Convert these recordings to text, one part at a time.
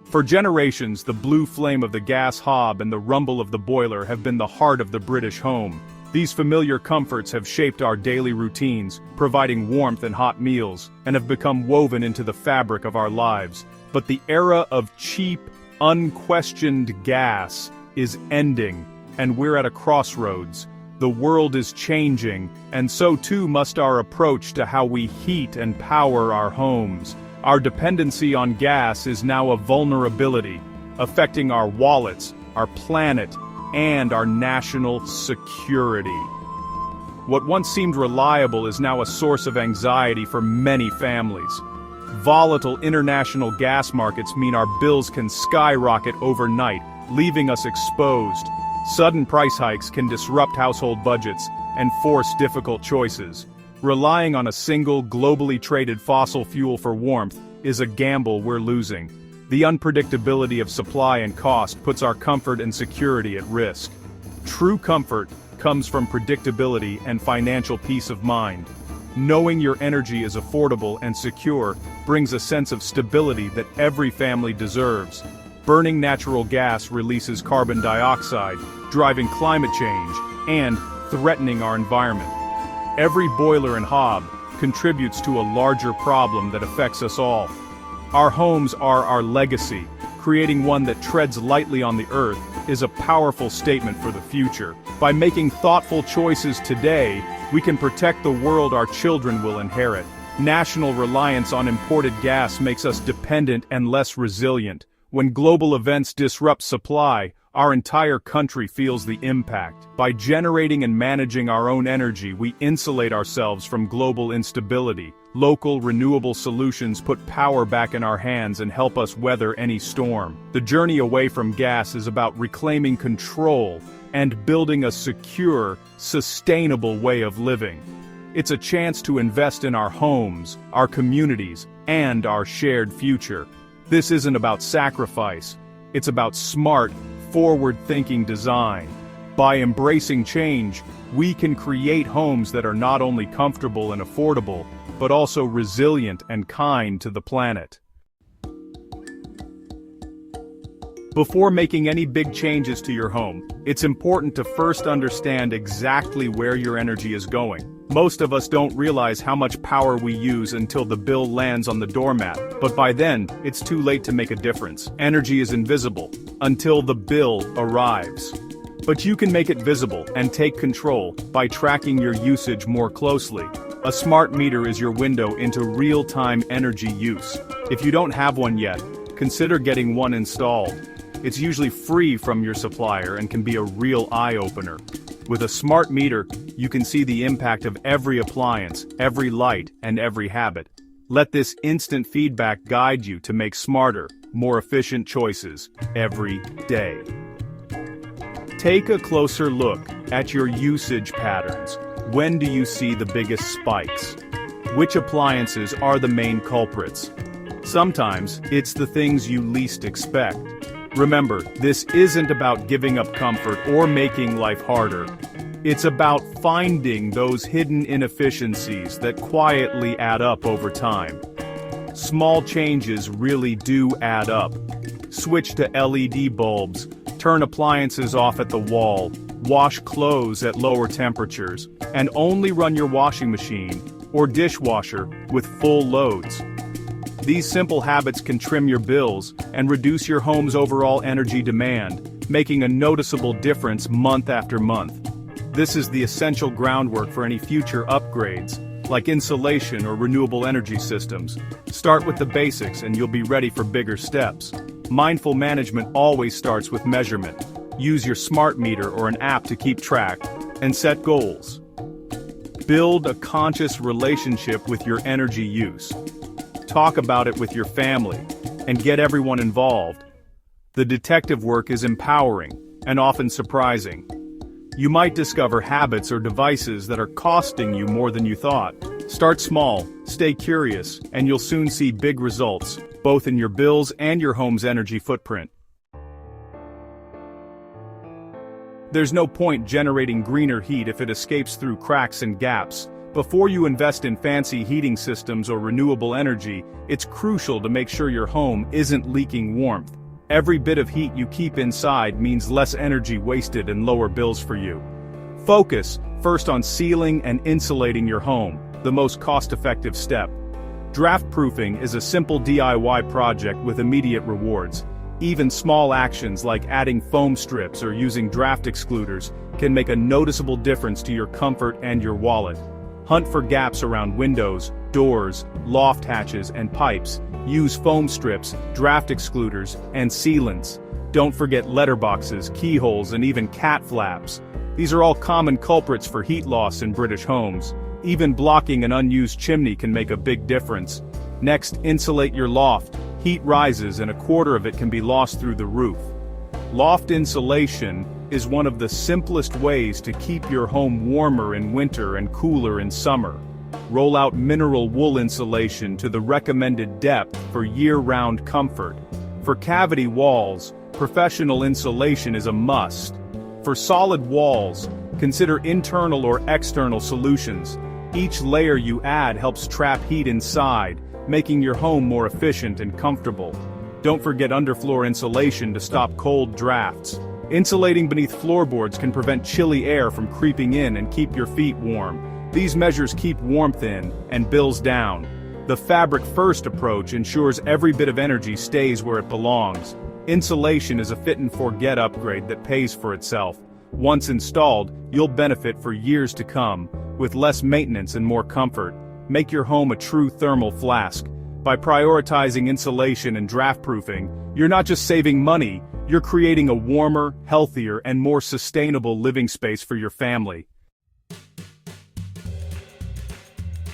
For generations, the blue flame of the gas hob and the rumble of the boiler have been the heart of the British home. These familiar comforts have shaped our daily routines, providing warmth and hot meals, and have become woven into the fabric of our lives. But the era of cheap, unquestioned gas is ending, and we're at a crossroads. The world is changing, and so too must our approach to how we heat and power our homes. Our dependency on gas is now a vulnerability, affecting our wallets, our planet, and our national security. What once seemed reliable is now a source of anxiety for many families. Volatile international gas markets mean our bills can skyrocket overnight, leaving us exposed. Sudden price hikes can disrupt household budgets and force difficult choices. Relying on a single, globally traded fossil fuel for warmth is a gamble we're losing. The unpredictability of supply and cost puts our comfort and security at risk. True comfort comes from predictability and financial peace of mind. Knowing your energy is affordable and secure brings a sense of stability that every family deserves. Burning natural gas releases carbon dioxide, driving climate change, and threatening our environment. Every boiler and hob contributes to a larger problem that affects us all. Our homes are our legacy. Creating one that treads lightly on the earth is a powerful statement for the future. By making thoughtful choices today, we can protect the world our children will inherit. National reliance on imported gas makes us dependent and less resilient. When global events disrupt supply, our entire country feels the impact. By generating and managing our own energy, we insulate ourselves from global instability. Local, renewable solutions put power back in our hands and help us weather any storm. The journey away from gas is about reclaiming control and building a secure, sustainable way of living. It's a chance to invest in our homes, our communities, and our shared future. This isn't about sacrifice. It's about smart, forward-thinking design. By embracing change, we can create homes that are not only comfortable and affordable, but also resilient and kind to the planet. Before making any big changes to your home, it's important to first understand exactly where your energy is going. Most of us don't realize how much power we use until the bill lands on the doormat, but by then, it's too late to make a difference. Energy is invisible until the bill arrives. But you can make it visible and take control by tracking your usage more closely. A smart meter is your window into real-time energy use. If you don't have one yet, consider getting one installed. It's usually free from your supplier and can be a real eye-opener. With a smart meter, you can see the impact of every appliance, every light, and every habit. Let this instant feedback guide you to make smarter, more efficient choices every day. Take a closer look at your usage patterns. When do you see the biggest spikes? Which appliances are the main culprits? Sometimes, it's the things you least expect. Remember, this isn't about giving up comfort or making life harder. It's about finding those hidden inefficiencies that quietly add up over time. Small changes really do add up. Switch to LED bulbs, turn appliances off at the wall, wash clothes at lower temperatures, and only run your washing machine or dishwasher with full loads. These simple habits can trim your bills and reduce your home's overall energy demand, making a noticeable difference month after month. This is the essential groundwork for any future upgrades, like insulation or renewable energy systems. Start with the basics and you'll be ready for bigger steps. Mindful management always starts with measurement. Use your smart meter or an app to keep track, and set goals. Build a conscious relationship with your energy use. Talk about it with your family, and get everyone involved. The detective work is empowering, and often surprising. You might discover habits or devices that are costing you more than you thought. Start small, stay curious, and you'll soon see big results, both in your bills and your home's energy footprint. There's no point generating greener heat if it escapes through cracks and gaps. Before you invest in fancy heating systems or renewable energy, it's crucial to make sure your home isn't leaking warmth. Every bit of heat you keep inside means less energy wasted and lower bills for you. Focus first on sealing and insulating your home, the most cost-effective step. Draft-proofing is a simple DIY project with immediate rewards. Even small actions like adding foam strips or using draft excluders can make a noticeable difference to your comfort and your wallet. Hunt for gaps around windows, doors, loft hatches, and pipes. Use foam strips, draft excluders, and sealants. Don't forget letterboxes, keyholes, and even cat flaps. These are all common culprits for heat loss in British homes. Even blocking an unused chimney can make a big difference. Next, insulate your loft. Heat rises and a quarter of it can be lost through the roof. Loft insulation is one of the simplest ways to keep your home warmer in winter and cooler in summer. Roll out mineral wool insulation to the recommended depth for year-round comfort. For cavity walls, professional insulation is a must. For solid walls, consider internal or external solutions. Each layer you add helps trap heat inside, making your home more efficient and comfortable. Don't forget underfloor insulation to stop cold drafts. Insulating beneath floorboards can prevent chilly air from creeping in and keep your feet warm. These measures keep warmth in and bills down. The fabric-first approach ensures every bit of energy stays where it belongs. Insulation is a fit-and-forget upgrade that pays for itself. Once installed, you'll benefit for years to come, with less maintenance and more comfort. Make your home a true thermal flask. By prioritizing insulation and draft-proofing, you're not just saving money, you're creating a warmer, healthier, and more sustainable living space for your family.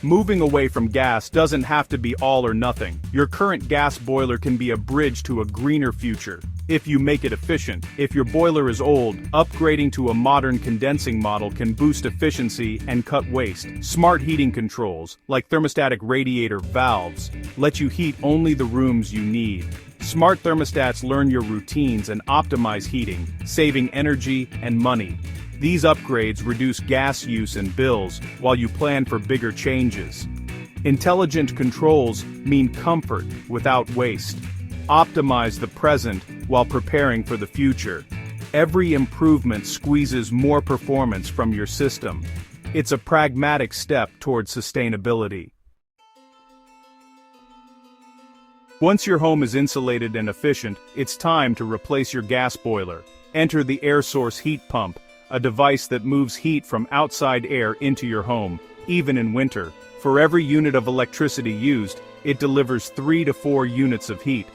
Moving away from gas doesn't have to be all or nothing. Your current gas boiler can be a bridge to a greener future, if you make it efficient. If your boiler is old, upgrading to a modern condensing model can boost efficiency and cut waste. Smart heating controls, like thermostatic radiator valves, let you heat only the rooms you need. Smart thermostats learn your routines and optimize heating, saving energy and money. These upgrades reduce gas use and bills while you plan for bigger changes. Intelligent controls mean comfort without waste. Optimize the present while preparing for the future. Every improvement squeezes more performance from your system. It's a pragmatic step toward sustainability. Once your home is insulated and efficient, it's time to replace your gas boiler. Enter the air source heat pump, a device that moves heat from outside air into your home, even in winter. For every unit of electricity used, it delivers 3 to 4 units of heat.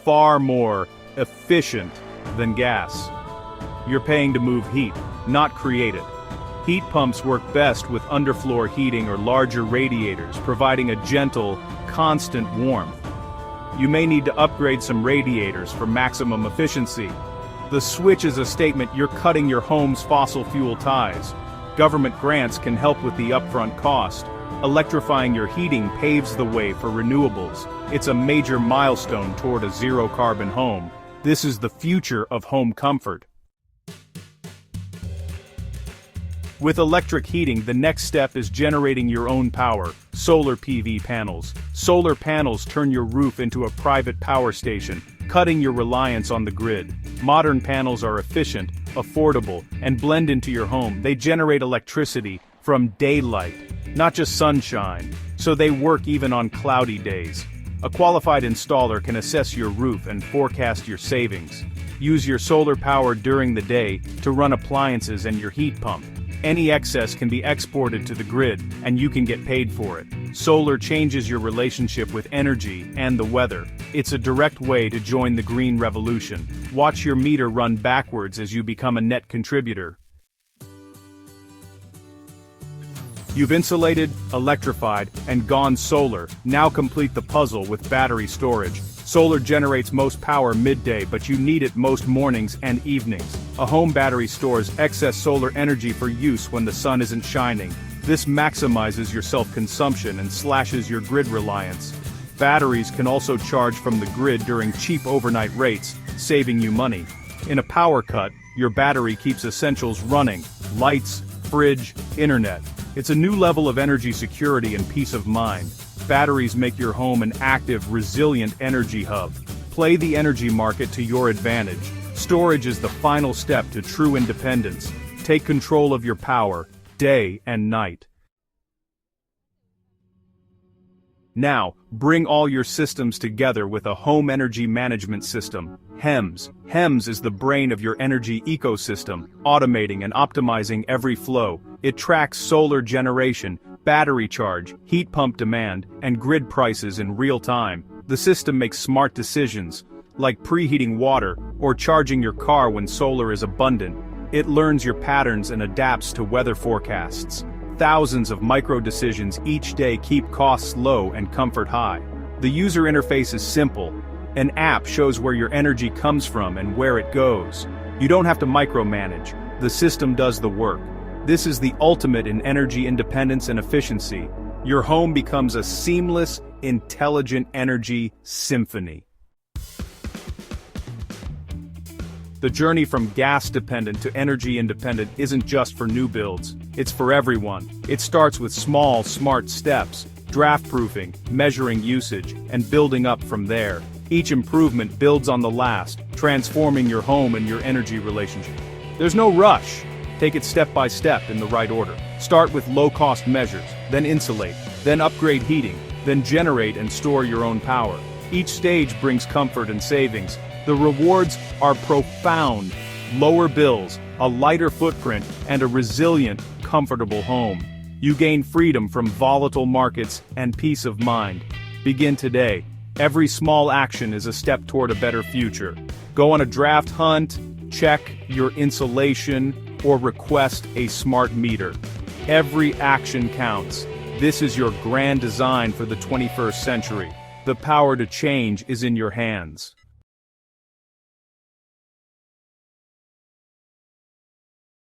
Far more efficient than gas. You're paying to move heat, not create it. Heat pumps work best with underfloor heating or larger radiators, providing a gentle, constant warmth. You may need to upgrade some radiators for maximum efficiency. The switch is a statement you're cutting your home's fossil fuel ties. Government grants can help with the upfront cost. Electrifying your heating paves the way for renewables. It's a major milestone toward a zero-carbon home. This is the future of home comfort. With electric heating, the next step is generating your own power. Solar PV panels. Solar panels turn your roof into a private power station, cutting your reliance on the grid. Modern panels are efficient, affordable, and blend into your home. They generate electricity from daylight, not just sunshine, so they work even on cloudy days. A qualified installer can assess your roof and forecast your savings. Use your solar power during the day to run appliances and your heat pump. Any excess can be exported to the grid, and you can get paid for it. Solar changes your relationship with energy and the weather. It's a direct way to join the green revolution. Watch your meter run backwards as you become a net contributor. You've insulated, electrified, and gone solar. Now complete the puzzle with battery storage. Solar generates most power midday, but you need it most mornings and evenings. A home battery stores excess solar energy for use when the sun isn't shining. This maximizes your self-consumption and slashes your grid reliance. Batteries can also charge from the grid during cheap overnight rates, saving you money. In a power cut, your battery keeps essentials running: lights, fridge, internet. It's a new level of energy security and peace of mind. Batteries make your home an active, resilient energy hub. Play the energy market to your advantage. Storage is the final step to true independence. Take control of your power, day and night. Now, bring all your systems together with a home energy management system, HEMS. HEMS is the brain of your energy ecosystem, automating and optimizing every flow. It tracks solar generation, battery charge, heat pump demand, and grid prices in real time. The system makes smart decisions, like preheating water or charging your car when solar is abundant. It learns your patterns and adapts to weather forecasts. Thousands of micro-decisions each day keep costs low and comfort high. The user interface is simple. An app shows where your energy comes from and where it goes. You don't have to micromanage. The system does the work. This is the ultimate in energy independence and efficiency. Your home becomes a seamless, intelligent energy symphony. The journey from gas-dependent to energy-independent isn't just for new builds. It's for everyone. It starts with small, smart steps, draft-proofing, measuring usage, and building up from there. Each improvement builds on the last, transforming your home and your energy relationship. There's no rush. Take it step by step in the right order. Start with low-cost measures, then insulate, then upgrade heating, then generate and store your own power. Each stage brings comfort and savings. The rewards are profound. Lower bills, a lighter footprint, and a resilient, comfortable home. You gain freedom from volatile markets and peace of mind. Begin today. Every small action is a step toward a better future. Go on a draft hunt, check your insulation, or request a smart meter. Every action counts. This is your grand design for the 21st century. The power to change is in your hands.